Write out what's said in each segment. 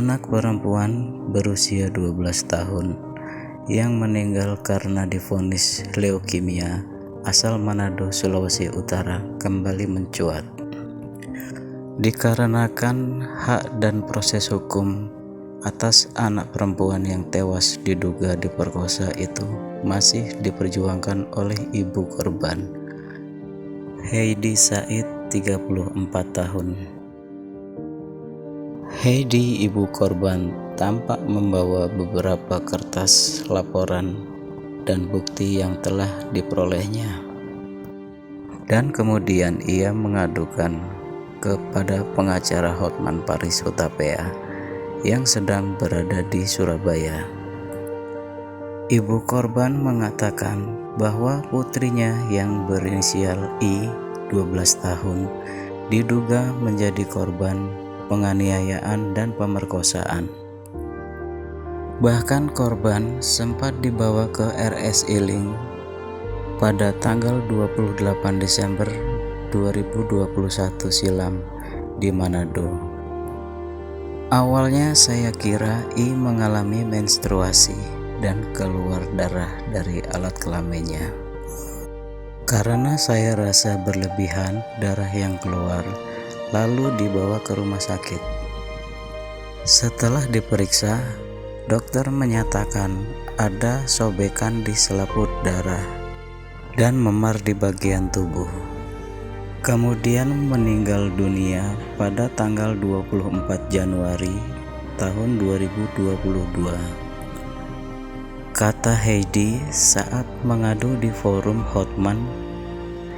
anak perempuan berusia 12 tahun yang meninggal karena divonis leukemia asal Manado, Sulawesi Utara kembali mencuat. Dikarenakan hak dan proses hukum atas anak perempuan yang tewas diduga diperkosa itu masih diperjuangkan oleh ibu korban, Heidi Said, 34 tahun. Heidi, ibu korban, tampak membawa beberapa kertas laporan dan bukti yang telah diperolehnya. Dan kemudian ia mengadukan kepada pengacara Hotman Paris Hutapea yang sedang berada di Surabaya. Ibu korban mengatakan bahwa putrinya yang berinisial I, 12 tahun, diduga menjadi korban penganiayaan dan pemerkosaan. Bahkan korban sempat dibawa ke RS Iling pada tanggal 28 Desember 2021 silam di Manado. Awalnya saya kira I mengalami menstruasi dan keluar darah dari alat kelaminnya. Karena saya rasa berlebihan darah yang keluar, lalu dibawa ke rumah sakit. Setelah diperiksa, dokter menyatakan ada sobekan di selaput darah dan memar di bagian tubuh. Kemudian meninggal dunia pada tanggal 24 Januari tahun 2022. Kata Heidi saat mengadu di forum Hotman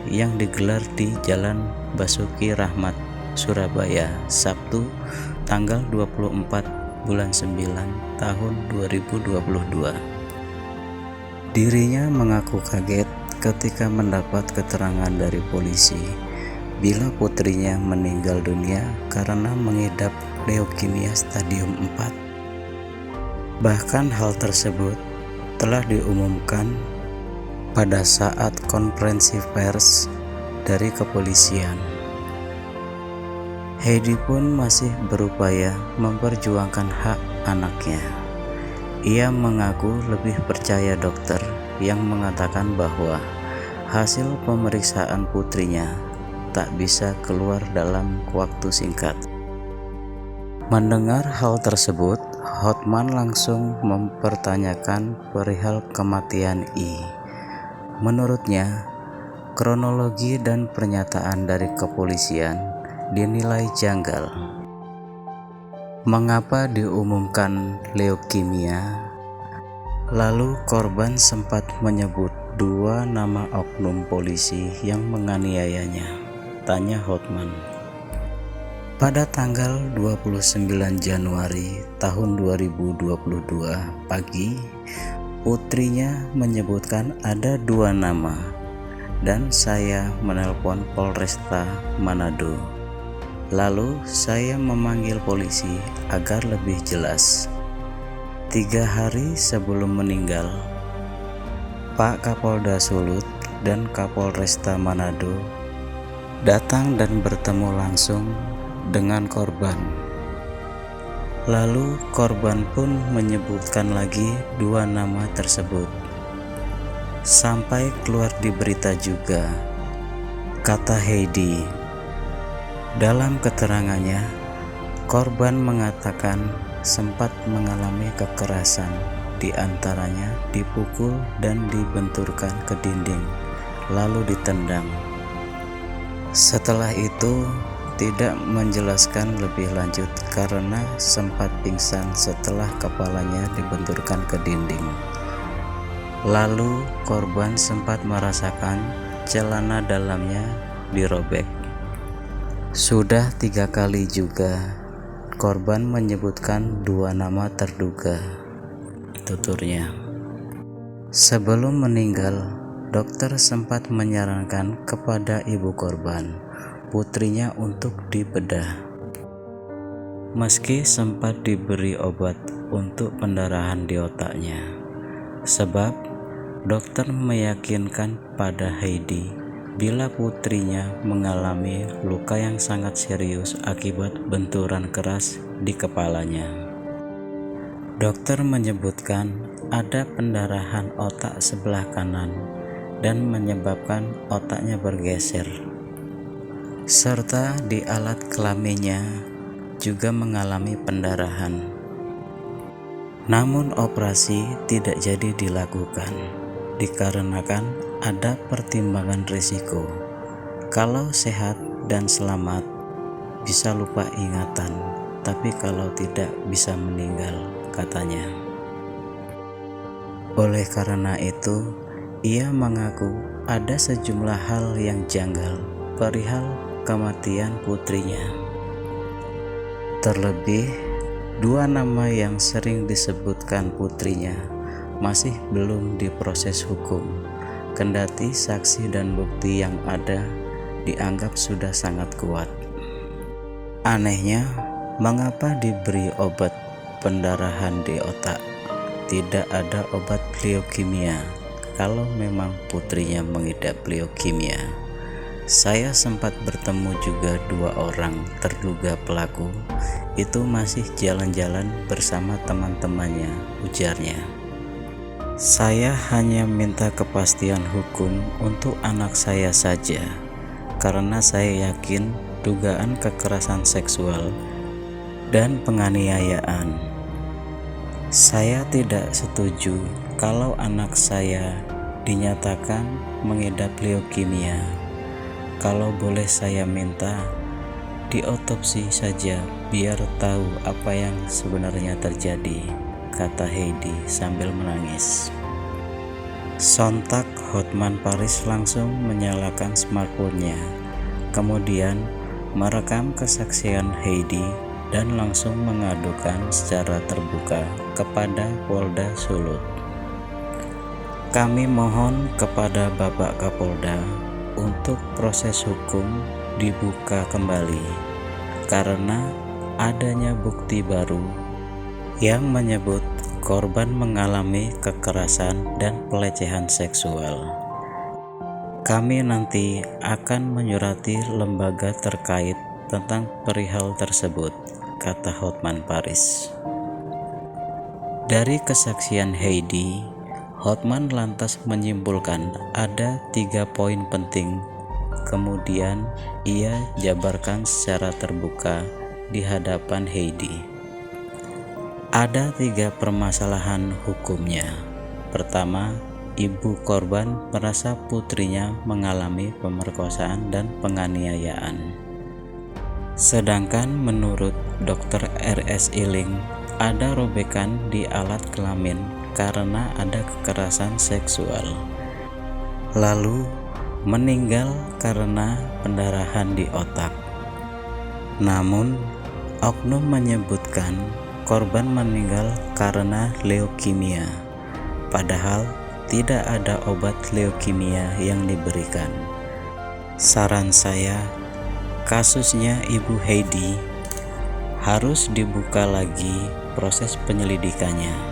yang digelar di Jalan Basuki Rahmat, Surabaya, Sabtu tanggal 24 bulan 9 tahun 2022. Dirinya mengaku kaget ketika mendapat keterangan dari polisi bila putrinya meninggal dunia karena mengidap leukemia stadium 4. Bahkan hal tersebut telah diumumkan pada saat konferensi pers dari kepolisian. Heidi pun masih berupaya memperjuangkan hak anaknya. Ia mengaku lebih percaya dokter yang mengatakan bahwa hasil pemeriksaan putrinya tak bisa keluar dalam waktu singkat. Mendengar hal tersebut, Hotman langsung mempertanyakan perihal kematian I. Menurutnya, kronologi dan pernyataan dari kepolisian dinilai janggal. Mengapa diumumkan leukemia? Lalu korban sempat menyebut 2 nama oknum polisi yang menganiayanya, tanya Hotman. Pada tanggal 29 Januari tahun 2022 pagi, putrinya menyebutkan ada 2 nama dan saya menelpon Polresta Manado. Lalu saya memanggil polisi agar lebih jelas. 3 hari sebelum meninggal, Pak Kapolda Sulut dan Kapolresta Manado datang dan bertemu langsung dengan korban. Lalu korban pun menyebutkan lagi 2 nama tersebut. Sampai keluar di berita juga, kata Heidi. Dalam keterangannya, korban mengatakan sempat mengalami kekerasan, di antaranya dipukul dan dibenturkan ke dinding, lalu ditendang. Setelah itu tidak menjelaskan lebih lanjut karena sempat pingsan setelah kepalanya dibenturkan ke dinding. Lalu korban sempat merasakan celana dalamnya dirobek. Sudah 3 kali juga korban menyebutkan 2 nama terduga, tuturnya. Sebelum meninggal, dokter sempat menyarankan kepada ibu korban, putrinya untuk dibedah. Meski sempat diberi obat untuk pendarahan di otaknya, sebab dokter meyakinkan pada Heidi bila putrinya mengalami luka yang sangat serius akibat benturan keras di kepalanya. Dokter menyebutkan ada pendarahan otak sebelah kanan dan menyebabkan otaknya bergeser, serta di alat kelaminnya juga mengalami pendarahan. Namun operasi tidak jadi dilakukan dikarenakan ada pertimbangan risiko. Kalau sehat dan selamat bisa lupa ingatan, tapi kalau tidak bisa meninggal, katanya. Oleh karena itu, ia mengaku ada sejumlah hal yang janggal perihal kematian putrinya. Terlebih, 2 nama yang sering disebutkan putrinya masih belum diproses hukum, kendati saksi dan bukti yang ada dianggap sudah sangat kuat. Anehnya, mengapa diberi obat pendarahan di otak? Tidak ada obat leukemia kalau memang putrinya mengidap leukemia. Saya sempat bertemu juga 2 orang terduga pelaku, itu masih jalan-jalan bersama teman-temannya, ujarnya. Saya hanya minta kepastian hukum untuk anak saya saja, karena saya yakin dugaan kekerasan seksual dan penganiayaan. Saya tidak setuju kalau anak saya dinyatakan mengidap leukemia. Kalau boleh saya minta, diotopsi saja biar tahu apa yang sebenarnya terjadi, kata Heidi sambil menangis. Sontak Hotman Paris langsung menyalakan smartphone-nya, kemudian merekam kesaksian Heidi dan langsung mengadukan secara terbuka kepada Polda Sulut. Kami mohon kepada Bapak Kapolda untuk proses hukum dibuka kembali karena adanya bukti baru yang menyebut korban mengalami kekerasan dan pelecehan seksual. Kami nanti akan menyurati lembaga terkait tentang perihal tersebut, kata Hotman Paris. Dari kesaksian Heidi, Hotman lantas menyimpulkan ada 3 poin penting. Kemudian ia jabarkan secara terbuka di hadapan Heidi. Ada 3 permasalahan hukumnya. Pertama, ibu korban merasa putrinya mengalami pemerkosaan dan penganiayaan. Sedangkan menurut Dr. R.S. Iling, ada robekan di alat kelamin karena ada kekerasan seksual. Lalu meninggal karena pendarahan di otak. Namun, oknum menyebutkan korban meninggal karena leukemia, padahal tidak ada obat leukemia yang diberikan. Saran saya, kasusnya Ibu Heidi harus dibuka lagi proses penyelidikannya.